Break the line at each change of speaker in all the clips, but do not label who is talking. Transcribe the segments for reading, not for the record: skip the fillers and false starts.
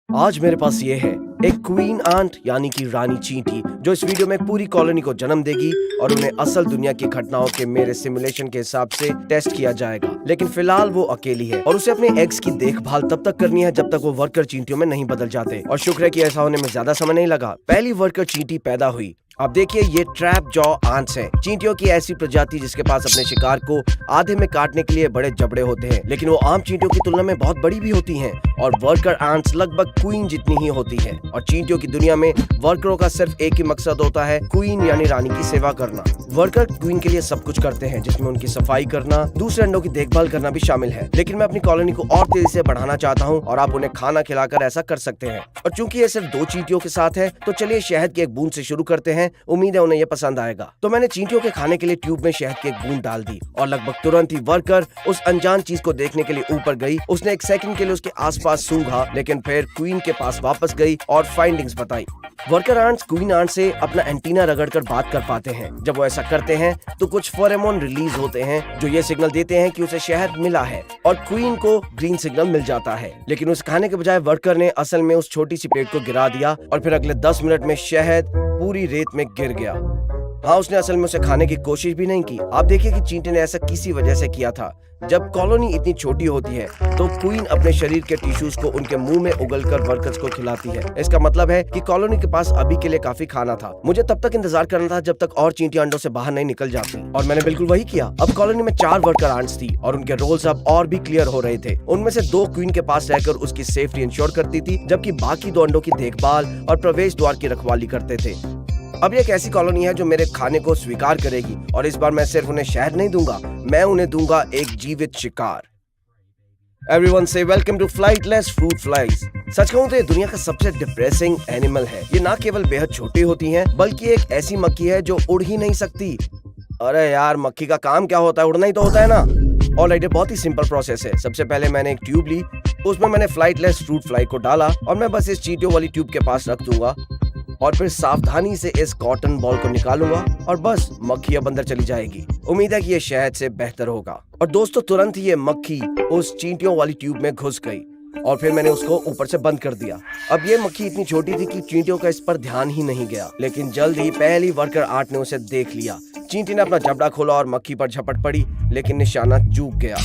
आज मेरे पास ये है एक क्वीन आंट यानी कि रानी चींटी जो इस वीडियो में पूरी कॉलोनी को जन्म देगी और उन्हें असल दुनिया की घटनाओं के मेरे सिमुलेशन के हिसाब से टेस्ट किया जाएगा। लेकिन फिलहाल वो अकेली है और उसे अपने एग्स की देखभाल तब तक करनी है जब तक वो वर्कर चींटियों में नहीं बदल जाते। और शुक्र है कि ऐसा होने में ज्यादा समय नहीं लगा। पहली वर्कर चींटी पैदा हुई। अब देखिए ये ट्रैप जॉ आंट्स हैं, चींटियों की ऐसी प्रजाति जिसके पास अपने शिकार को आधे में काटने के लिए बड़े जबड़े होते हैं, लेकिन वो आम चींटियों की तुलना में बहुत बड़ी भी होती हैं। और वर्कर आंट्स लगभग क्वीन जितनी ही होती है। और चींटियों की दुनिया में वर्करों का सिर्फ एक ही मकसद होता है, क्वीन यानी रानी की सेवा करना। वर्कर क्वीन के लिए सब कुछ करते हैं, जिसमें उनकी सफाई करना, दूसरे अंडों की देखभाल करना भी शामिल है। लेकिन मैं अपनी कॉलोनी को और तेजी से बढ़ाना चाहता हूँ और आप उन्हें खाना खिलाकर ऐसा कर सकते हैं। और चूंकि ये सिर्फ 2 चींटियों के साथ है, तो चलिए शहद की एक बूंद से शुरू करते हैं। उम्मीद है उन्हें ये पसंद आएगा। तो मैंने चींटियों के खाने के लिए ट्यूब में शहद की एक बूंद डाल दी और लगभग तुरंत ही वर्कर उस अनजान चीज को देखने के लिए ऊपर गई। उसने एक सेकंड के लिए उसके आसपास सूंघा, लेकिन फिर क्वीन के पास वापस गई और फाइंडिंग्स बताई। वर्कर आंट्स क्वीन आंट से अपना एंटीना रगड़कर बात कर पाते हैं। जब वो ऐसा करते हैं तो कुछ फेरोमोन रिलीज होते हैं जो ये सिग्नल देते हैं कि उसे शहद मिला है और क्वीन को ग्रीन सिग्नल मिल जाता है। लेकिन उस खाने के बजाय वर्कर ने असल में उस छोटी सी प्लेट को गिरा दिया और फिर अगले 10 मिनट में शहद पूरी रेत में गिर गया। हाँ, उसने असल में उसे खाने की कोशिश भी नहीं की। आप देखिए कि चींटी ने ऐसा किसी वजह से किया था। जब कॉलोनी इतनी छोटी होती है तो क्वीन अपने शरीर के टिश्यूज को उनके मुंह में उगलकर वर्कर्स को खिलाती है। इसका मतलब है कि कॉलोनी के पास अभी के लिए काफी खाना था। मुझे तब तक इंतजार करना था जब तक और चींटियां अंडों से बाहर नहीं निकल जाती, और मैंने बिल्कुल वही किया। अब कॉलोनी में 4 वर्कर आंट्स थी और उनके रोल्स अब और भी क्लियर हो रहे थे। उनमें से 2 क्वीन के पास रहकर उसकी सेफ्टी इंश्योर करती थी, जबकि बाकी 2 अंडों की देखभाल और प्रवेश द्वार की रखवाली करते थे। अब ये एक ऐसी कॉलोनी है जो मेरे खाने को स्वीकार करेगी, और इस बार मैं सिर्फ उन्हें शहद नहीं दूंगा, मैं उन्हें दूंगा एक जीवित शिकार। Everyone say welcome to flightless fruit flies। सच कहूं तो ये दुनिया का सबसे डिप्रेसिंग एनिमल है। ये ना केवल बेहद छोटी होती हैं, बल्कि एक ऐसी मक्खी है जो उड़ ही नहीं सकती। अरे यार, मक्खी का काम क्या होता है? उड़ना ही तो होता है ना। ऑलराइट, ये बहुत ही सिंपल प्रोसेस है। सबसे पहले मैंने एक ट्यूब ली, उसमें मैंने फ्लाइटलेस फ्रूट फ्लाई को डाला और मैं बस इस चींटियों वाली ट्यूब के पास रख दूंगा और फिर सावधानी से इस कॉटन बॉल को निकालूंगा और बस मक्खी अब अंदर चली जाएगी। उम्मीद है कि ये शहद से बेहतर होगा। और दोस्तों, तुरंत ही ये मक्खी उस चींटियों वाली ट्यूब में घुस गई और फिर मैंने उसको ऊपर से बंद कर दिया। अब ये मक्खी इतनी छोटी थी कि चींटियों का इस पर ध्यान ही नहीं गया, लेकिन जल्द ही पहली वर्कर आंट ने उसे देख लिया। चींटी ने अपना जबड़ा खोला और मक्खी पर झपट पड़ी, लेकिन निशाना चूक गया।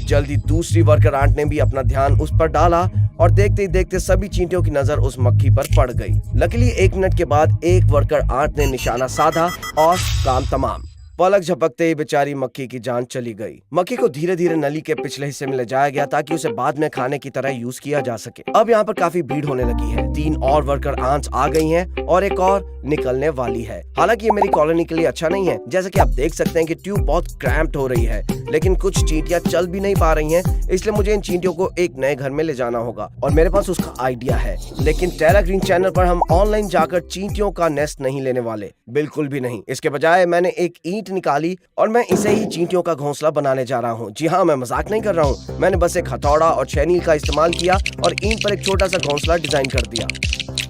जल्दी दूसरी वर्कर आंट ने भी अपना ध्यान उस पर डाला और देखते ही देखते सभी चींटियों की नजर उस मक्खी पर पड़ गई। लकीली 1 मिनट के बाद एक वर्कर आंट ने निशाना साधा और काम तमाम। पलक झपकते ही बेचारी मक्खी की जान चली गई। मक्खी को धीरे धीरे नली के पिछले हिस्से में ले जाया गया ताकि उसे बाद में खाने की तरह यूज किया जा सके। अब यहाँ पर काफी भीड़ होने लगी है। 3 और वर्कर आंट्स आ गई हैं और एक और निकलने वाली है। हालांकि ये मेरी कॉलोनी के लिए अच्छा नहीं है। जैसा कि आप देख सकते हैं कि ट्यूब बहुत क्रैम्प्ड हो रही है, लेकिन कुछ चींटियां चल भी नहीं पा रही हैं, इसलिए मुझे इन चींटियों को एक नए घर में ले जाना होगा और मेरे पास उसका आइडिया है। लेकिन टेरा ग्रीन चैनल पर हम ऑनलाइन जाकर चींटियों का नेस्ट नहीं लेने वाले, बिल्कुल भी नहीं। इसके बजाय मैंने एक ईंट निकाली और मैं इसे ही चींटियों का घोंसला बनाने जा रहा हूँ। जी हाँ, मैं मजाक नहीं कर रहा हूँ। मैंने बस एक हथौड़ा और छेनी का इस्तेमाल किया और ईंट पर एक छोटा सा घोंसला डिजाइन कर दिया।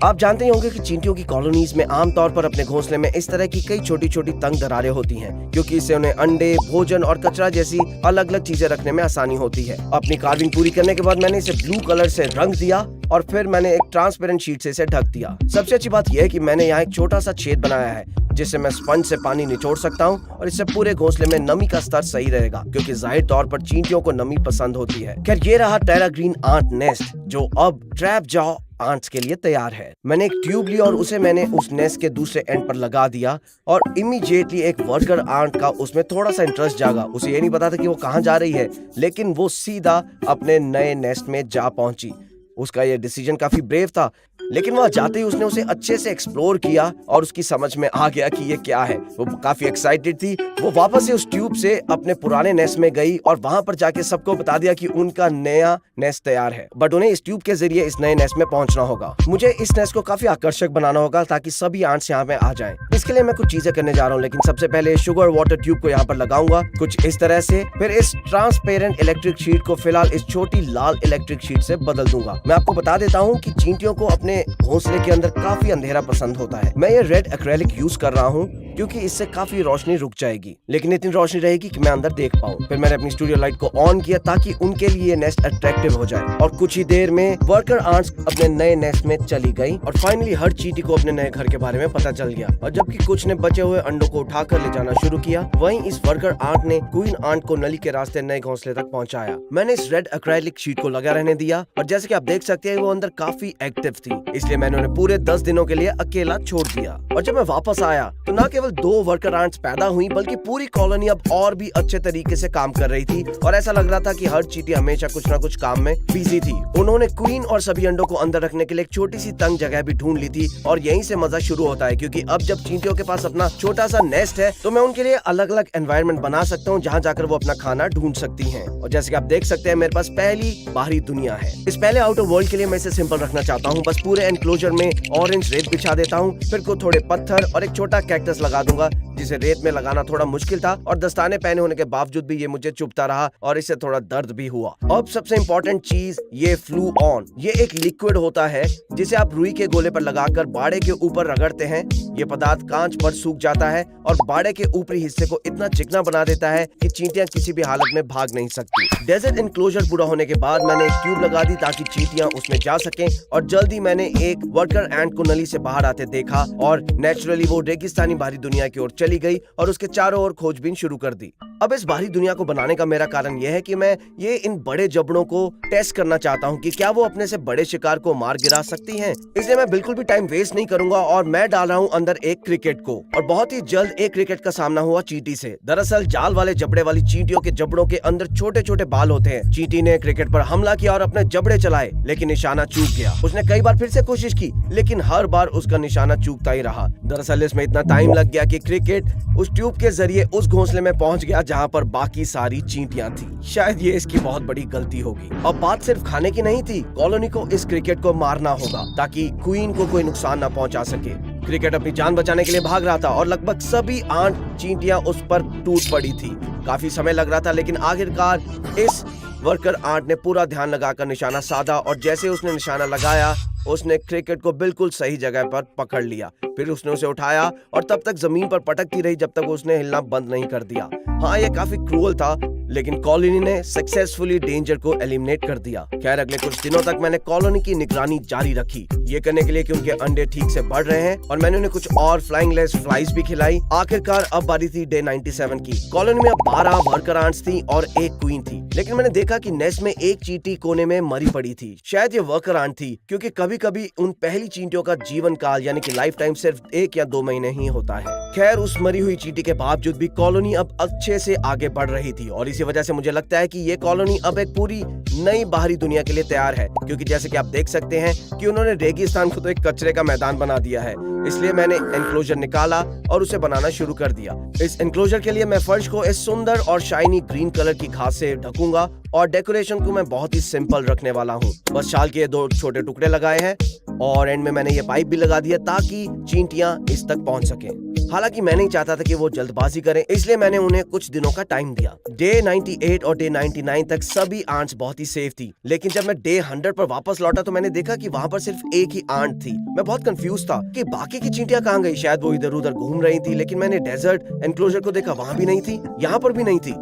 आप जानते ही होंगे कि चींटियों की कॉलोनीज में आमतौर पर अपने घोंसले में इस तरह की कई छोटी छोटी तंग दरारें होती हैं, क्योंकि इससे उन्हें अंडे, भोजन और कचरा जैसी अलग अलग चीजें रखने में आसानी होती है। अपनी कार्विंग पूरी करने के बाद मैंने इसे ब्लू कलर से रंग दिया और फिर मैंने एक ट्रांसपेरेंट शीट से इसे ढक दिया। सबसे अच्छी बात यह है कि मैंने यहाँ एक छोटा सा छेद बनाया है जिससे मैं स्पंज से पानी निचोड़ सकता हूँ और इससे पूरे घोंसले में नमी का स्तर सही रहेगा, क्योंकि जाहिर तौर पर चींटियों को नमी पसंद होती है। खैर, ये रहा टेरा ग्रीन आंट नेस्ट जो अब ट्रैप जॉ आंट्स के लिए तैयार है। मैंने एक ट्यूब ली और उसे मैंने उस नेस्ट के दूसरे एंड पर लगा दिया और इमीडिएटली एक वर्कर आंट का उसमें थोड़ा सा इंटरेस्ट जागा। उसे ये नहीं पता था कि वो कहाँ जा रही है, लेकिन वो सीधा अपने नए नेस्ट में जा पहुंची। उसका ये डिसीजन काफी ब्रेव था, लेकिन वहां जाते ही उसने उसे अच्छे से एक्सप्लोर किया और उसकी समझ में आ गया कि ये क्या है। वो काफी एक्साइटेड थी। वो वापस से उस ट्यूब से अपने पुराने नेस्ट में गई और वहां पर जाके सबको बता दिया कि उनका नया नेस्ट तैयार है, बट उन्हें इस ट्यूब के जरिए इस नए नेस्ट में पहुंचना होगा। मुझे इस नेस्ट को काफी आकर्षक बनाना होगा ताकि सभी आंट्स यहाँ पे आ जाएं। इसके लिए मैं कुछ चीजें करने जा रहा हूँ, लेकिन सबसे पहले शुगर वाटर ट्यूब को यहाँ पर लगाऊंगा कुछ इस तरह से। फिर इस ट्रांसपेरेंट इलेक्ट्रिक शीट को फिलहाल इस छोटी लाल इलेक्ट्रिक शीट से बदल दूंगा। मैं आपको बता देता हूँ कि चींटियों को अपने घोंसले के अंदर काफी अंधेरा पसंद होता है। मैं ये रेड एक्रेलिक यूज कर रहा हूँ क्योंकि इससे काफी रोशनी रुक जाएगी, लेकिन इतनी रोशनी रहेगी कि मैं अंदर देख पाऊँ। फिर मैंने अपनी स्टूडियो लाइट को ऑन किया ताकि उनके लिए नेस्ट अट्रैक्टिव हो जाए, और कुछ ही देर में वर्कर आंट्स अपने नए नेस्ट में चली गई और फाइनली हर चींटी को अपने नए घर के बारे में पता चल गया। और जबकि कुछ ने बचे हुए अंडों को उठाकर ले जाना शुरू किया, वहीं इस वर्कर आंट ने क्वीन आंट को नली के रास्ते नए घोंसले तक पहुंचाया। मैंने इस रेड एक्रेलिक शीट को लगा रहने दिया, और जैसे कि आप देख सकते हैं वो अंदर काफी एक्टिव थी, इसलिए मैंने उन्हें पूरे 10 दिनों के लिए अकेला छोड़ दिया। और जब मैं वापस आया तो न केवल 2 वर्कर आंट्स पैदा हुई, बल्कि पूरी कॉलोनी अब और भी अच्छे तरीके से काम कर रही थी, और ऐसा लग रहा था कि हर चींटी हमेशा कुछ न कुछ काम में बिजी थी। उन्होंने क्वीन और सभी अंडों को अंदर रखने के लिए एक छोटी सी तंग जगह भी ढूंढ ली थी, और यहीं से मजा शुरू होता है, क्योंकि अब जब चींटियों के पास अपना छोटा सा नेस्ट है तो मैं उनके लिए अलग अलग एनवायरनमेंट बना सकता हूँ जहाँ जाकर वो अपना खाना ढूंढ सकती हैं। और जैसे कि आप देख सकते हैं मेरे पास पहली बाहरी दुनिया है। इस पहले आउटर वर्ल्ड के लिए मैं इसे सिंपल रखना चाहता हूँ, बस पूरे एनक्लोजर में ऑरेंज रेत बिछा देता हूँ, फिर को थोड़े पत्थर और एक छोटा कैक्टस लगा दूंगा, जिसे रेत में लगाना थोड़ा मुश्किल था, और दस्ताने पहने होने के बावजूद भी ये मुझे चुभता रहा और इससे थोड़ा दर्द भी हुआ। अब सबसे इम्पोर्टेंट चीज, ये फ्लू ऑन। ये एक लिक्विड होता है जिसे आप रुई के गोले पर लगाकर बाड़े के ऊपर रगड़ते हैं। ये पदार्थ कांच पर सूख जाता है और बाड़े के ऊपरी हिस्से को इतना चिकना बना देता है कि चींटियां किसी भी हालत में भाग नहीं सकती। डेजर्ट एनक्लोजर पूरा होने के बाद मैंने एक ट्यूब लगा दी ताकि चींटियां उसमें जा सकें, और जल्दी मैंने एक वर्कर एंट को नली से बाहर आते देखा, और नेचुरली वो रेगिस्तानी बाहरी दुनिया की ओर चली गई और उसके चारों ओर खोजबीन शुरू कर दी। अब इस बाहरी दुनिया को बनाने का मेरा कारण यह है कि मैं इन बड़े जबड़ों को टेस्ट करना चाहता हूं कि क्या वो अपने से बड़े शिकार को मार गिरा सकती हैं। इसलिए मैं बिल्कुल भी टाइम वेस्ट नहीं करूंगा और मैं डाल रहा हूं अंदर एक क्रिकेट को। और बहुत ही जल्द एक क्रिकेट का सामना हुआ चींटी से। दरअसल जाल वाले जबड़े वाली चींटियों के जबड़ों के अंदर छोटे छोटे बाल होते हैं। चींटी ने क्रिकेट पर हमला किया और अपने जबड़े चलाए, लेकिन निशाना चूक गया। उसने कई बार फिर से कोशिश की, लेकिन हर बार उसका निशाना चूकता ही रहा। दरअसल इसमें इतना टाइम लग गया कि क्रिकेट उस ट्यूब के जरिए उस घोंसले में पहुंच गया जहां पर बाकी सारी चींटियां थी। शायद ये इसकी बहुत बड़ी गलती होगी। अब बात सिर्फ खाने की नहीं थी, कॉलोनी को इस क्रिकेट को मारना होगा ताकि क्वीन को कोई नुकसान न पहुंचा सके। क्रिकेट अपनी जान बचाने के लिए भाग रहा था और लगभग सभी आंट चींटियां उस पर टूट पड़ी थी। काफी समय लग रहा था, लेकिन आखिरकार इस वर्कर आंट ने पूरा ध्यान लगाकर निशाना साधा, और जैसे उसने निशाना लगाया उसने क्रिकेट को बिल्कुल सही जगह पर पकड़ लिया। फिर उसने उसे उठाया और तब तक जमीन पर पटकती रही जब तक उसने हिलना बंद नहीं कर दिया। हाँ, ये काफी क्रूअल था, लेकिन कॉलोनी ने सक्सेसफुली डेंजर को एलिमिनेट कर दिया। खैर, अगले कुछ दिनों तक मैंने कॉलोनी की निगरानी जारी रखी, ये करने के लिए कि उनके अंडे ठीक से बढ़ रहे हैं, और मैंने उन्हें कुछ और फ्लाइंग लेस फ्लाइज भी खिलाई। आखिरकार अब बारी थी डे 97 की। कॉलोनी में अब 12 वर्कर आंट्स थी और एक क्वीन थी, लेकिन मैंने देखा कि नेस्ट में एक चींटी कोने में मरी पड़ी थी। शायद ये वर्कर आंट थी, क्योंकि कभी कभी उन पहली चींटियों का जीवन काल यानी कि लाइफ टाइम सिर्फ 1 या 2 महीने ही होता है। खैर, उस मरी हुई चींटी के बावजूद भी कॉलोनी अब अच्छे से आगे बढ़ रही थी, और इसी वजह से मुझे लगता है कि ये कॉलोनी अब एक पूरी नई बाहरी दुनिया के लिए तैयार है, क्योंकि जैसे कि आप देख सकते हैं कि उन्होंने रेगिस्तान को तो एक कचरे का मैदान बना दिया है। इसलिए मैंने एनक्लोजर निकाला और उसे बनाना शुरू कर दिया। इस एनक्लोजर के लिए मैं फर्श को इस सुंदर और शाइनी ग्रीन कलर की घास से ढकूंगा, और डेकोरेशन को मैं बहुत ही सिंपल रखने वाला हूँ। बस शाल के 2 छोटे टुकड़े लगाए हैं, और एंड में मैंने ये पाइप भी लगा दिया ताकि चींटियां इस तक पहुंच सकें। हालांकि मैं नहीं चाहता था कि वो जल्दबाजी करें, इसलिए मैंने उन्हें कुछ दिनों का टाइम दिया। डे 98 और डे 99 तक सभी आंट्स बहुत ही सेफ थी, लेकिन जब मैं डे 100 पर वापस लौटा तो मैंने देखा कि वहाँ पर सिर्फ एक ही आंट थी। मैं बहुत कंफ्यूज था कि बाकी की चींटियां कहाँ गई। शायद वो इधर उधर घूम रही थी, लेकिन मैंने डेजर्ट एनक्लोजर को देखा, वहाँ भी नहीं थी, यहाँ पर भी नहीं थी।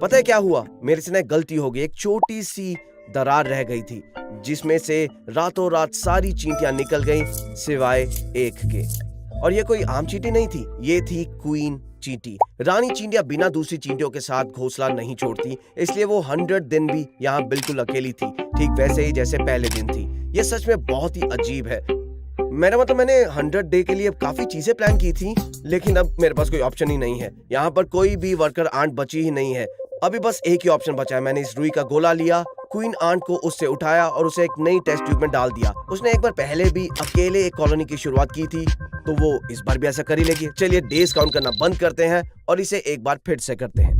पता है क्या हुआ? मेरे से गलती हो गई। एक छोटी सी दरार रह गई थी, जिसमें से रातों रात सारी चींटियां निकल गईं सिवाय एक के। और ये कोई आम चींटी नहीं थी, ये थी क्वीन चींटी। रानी चींटियां बिना दूसरी चींटियों के साथ घोंसला नहीं छोड़ती, इसलिए वो 100 दिन भी यहाँ बिल्कुल अकेली थी, ठीक वैसे ही जैसे पहले दिन थी। ये सच में बहुत ही अजीब है। मेरा मतलब मैंने 100 डे के लिए काफी चीजें प्लान की थी, लेकिन अब मेरे पास कोई ऑप्शन ही नहीं है। यहाँ पर कोई भी वर्कर आंट बची ही नहीं है। अभी बस एक ही ऑप्शन बचा है। मैंने इस रुई का गोला लिया, क्वीन आंट को उससे उठाया और उसे एक नई टेस्ट ट्यूब में डाल दिया। उसने एक बार पहले भी अकेले एक कॉलोनी की शुरुआत की थी, तो वो इस बार भी ऐसा कर ही लेगी। चलिए डेज काउंट करना बंद करते हैं और इसे एक बार फिर से करते हैं।